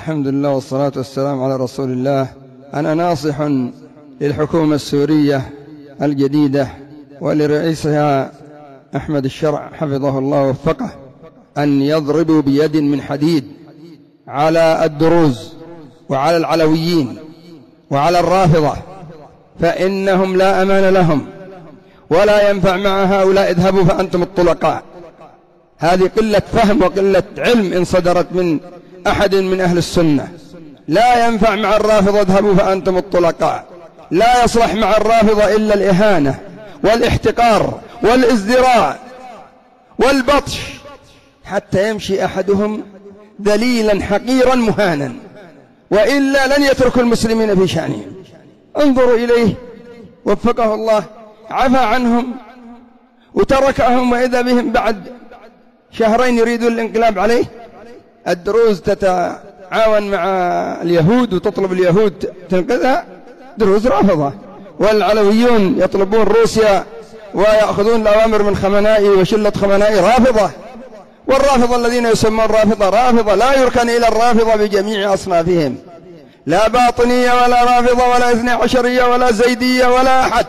الحمد لله والصلاة والسلام على رسول الله. أنا ناصح للحكومة السورية الجديدة ولرئيسها أحمد الشرع حفظه الله ووفقه أن يضربوا بيد من حديد على الدروز وعلى العلويين وعلى الرافضة، فإنهم لا أمان لهم ولا ينفع مع هؤلاء. اذهبوا فأنتم الطلقاء. هذه قلة فهم وقلة علم إن صدرت من أحد من أهل السنة. لا ينفع مع الرافضة، اذهبوا فأنتم الطلقاء. لا يصلح مع الرافضة إلا الإهانة والاحتقار والازدراء والبطش، حتى يمشي أحدهم ذليلا حقيرا مهانا، وإلا لن يترك المسلمين في شأنهم. انظروا إليه، وفقه الله، عفى عنهم وتركهم، وإذا بهم بعد شهرين يريدون الانقلاب عليه. الدروز تتعاون مع اليهود وتطلب اليهود تنقذها، دروز رافضة، والعلويون يطلبون روسيا ويأخذون الأوامر من خمنائي وشلة خمنائي رافضة. والرافضة الذين يسمون رافضة رافضة، لا يركن إلى الرافضة بجميع أصنافهم، لا باطنية ولا رافضة ولا اثني عشرية ولا زيدية ولا أحد.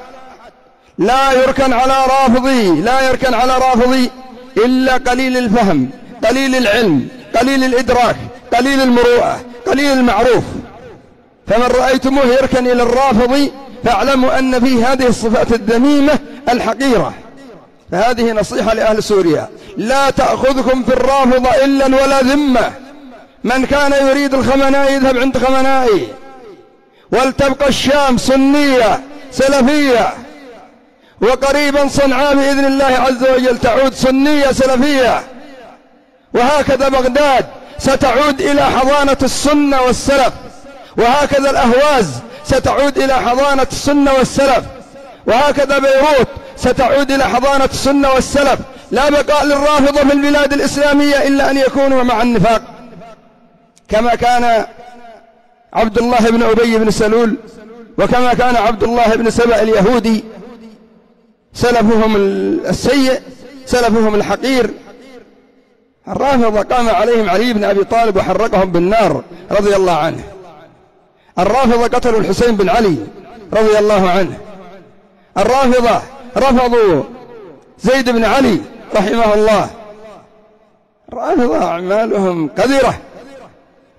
لا يركن على رافضي، لا يركن على رافضي إلا قليل الفهم، قليل العلم، قليل الإدراك، قليل المروءة، قليل المعروف. فمن رأيتموه يركن إلى الرافضي فاعلموا أن فيه هذه الصفات الذميمة الحقيرة. فهذه نصيحة لأهل سوريا: لا تأخذكم في الرافضة إلا ولا ذمة. من كان يريد الخمنائي يذهب عند خمنائي، ولتبقى الشام سنية سلفية، وقريبا صنعاء بإذن الله عز وجل تعود سنية سلفية، وهكذا بغداد ستعود إلى حضانة السنة والسلف، وهكذا الأهواز ستعود إلى حضانة السنة والسلف، وهكذا بيروت ستعود إلى حضانة السنة والسلف. لا بقاء للرافضة في البلاد الإسلامية إلا أن يكونوا مع النفاق، كما كان عبد الله بن أبي بن سلول، وكما كان عبد الله بن سبأ اليهودي، سلفهم السيء، سلفهم الحقير. الرافضة قام عليهم علي بن أبي طالب وحرقهم بالنار رضي الله عنه. الرافضة قتلوا الحسين بن علي رضي الله عنه. الرافضة رفضوا زيد بن علي رحمه الله. الرافضة أعمالهم قذرة،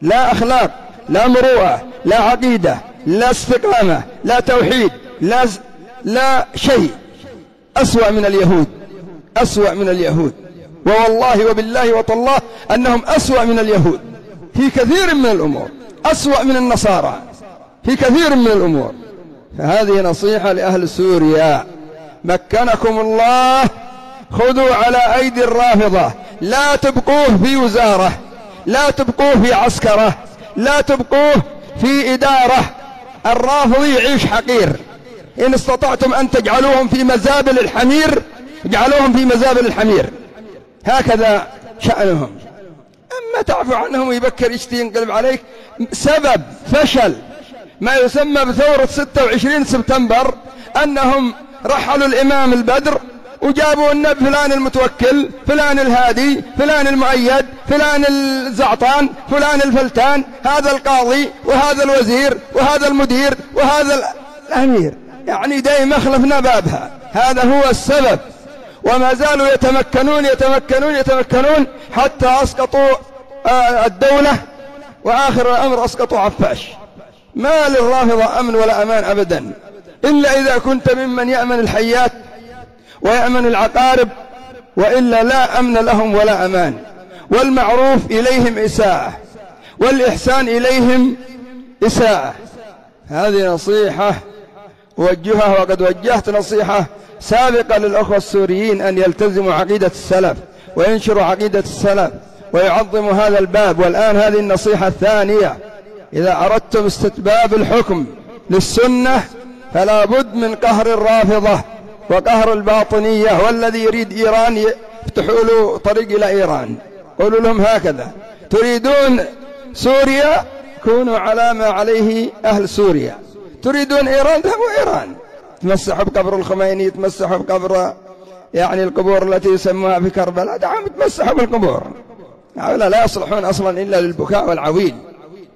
لا أخلاق، لا مروءة، لا عقيدة، لا استقامة، لا توحيد، لا شيء. أسوأ من اليهود، أسوأ من اليهود، ووالله وبالله وطالله أنهم أسوأ من اليهود في كثير من الأمور، أسوأ من النصارى في كثير من الأمور. فهذه نصيحة لأهل سوريا: مكنكم الله، خذوا على أيدي الرافضة، لا تبقوه في وزارة، لا تبقوه في عسكرة، لا تبقوه في إدارة. الرافضي يعيش حقير. إن استطعتم أن تجعلوهم في مزابل الحمير اجعلوهم في مزابل الحمير، هكذا شأنهم. أما تعفو عنهم ويبكر يشتي ينقلب عليك. سبب فشل ما يسمى بثورة 26 سبتمبر أنهم رحلوا الإمام البدر وجابوا لنا فلان المتوكل، فلان الهادي، فلان المؤيد، فلان الزعطان، فلان الفلتان، هذا القاضي وهذا الوزير وهذا المدير وهذا الأمير، يعني دائما خلفنا بابها. هذا هو السبب. وما زالوا يتمكنون يتمكنون يتمكنون حتى أسقطوا الدولة، وآخر الأمر أسقطوا عفاش. ما للرافضة أمن ولا أمان أبدا، إلا إذا كنت ممن يأمن الحيات ويأمن العقارب، وإلا لا أمن لهم ولا أمان. والمعروف إليهم إساءة، والإحسان إليهم إساءة. هذه نصيحة وجهها، وقد وجهت نصيحة سابقة للأخوة السوريين أن يلتزموا عقيدة السلف وينشروا عقيدة السلف ويعظموا هذا الباب. والآن هذه النصيحة الثانية: إذا أردتم استتباب الحكم للسنة فلا بد من قهر الرافضة وقهر الباطنية. والذي يريد إيران يفتحوا له طريق إلى إيران، قولوا لهم هكذا: تريدون سوريا كونوا على ما عليه أهل سوريا، تريدون إيران ذهبوا إيران، تمسحوا بقبر الخميني، يتمسحوا بقبر يعني القبور التي يسموها في كربلاء، دعهم يتمسحوا بالقبور. هؤلاء لا يصلحون أصلا إلا للبكاء والعويل.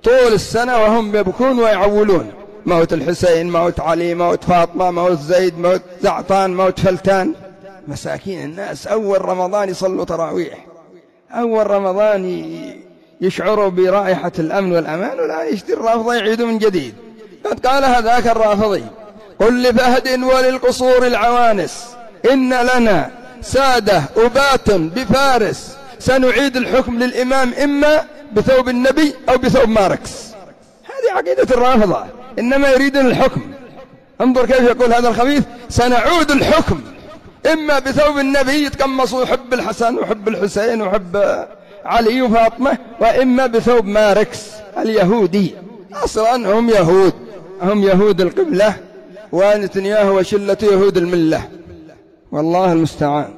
طول السنة وهم يبكون ويعولون: موت الحسين، موت علي، موت فاطمة، موت زيد، موت زعطان، موت فلتان. مساكين الناس أول رمضان يصلوا تراويح، أول رمضان يشعروا برائحة الأمن والأمان، والآن يشتري الرافضة يعيدوا من جديد. قد قال هذاك الرافضي: قل لفهد وللقصور العوانس إن لنا سادة أبات بفارس، سنعيد الحكم للإمام إما بثوب النبي أو بثوب ماركس. هذه عقيدة الرافضة، إنما يريدون الحكم. انظر كيف يقول هذا الخبيث: سنعود الحكم إما بثوب النبي، يتقمصوا يحب الحسن وحب الحسين وحب علي وفاطمة، وإما بثوب ماركس اليهودي. أصلا هم يهود، هم يهود القبلة، ونتنياهو وشلة يهود الملة، والله المستعان.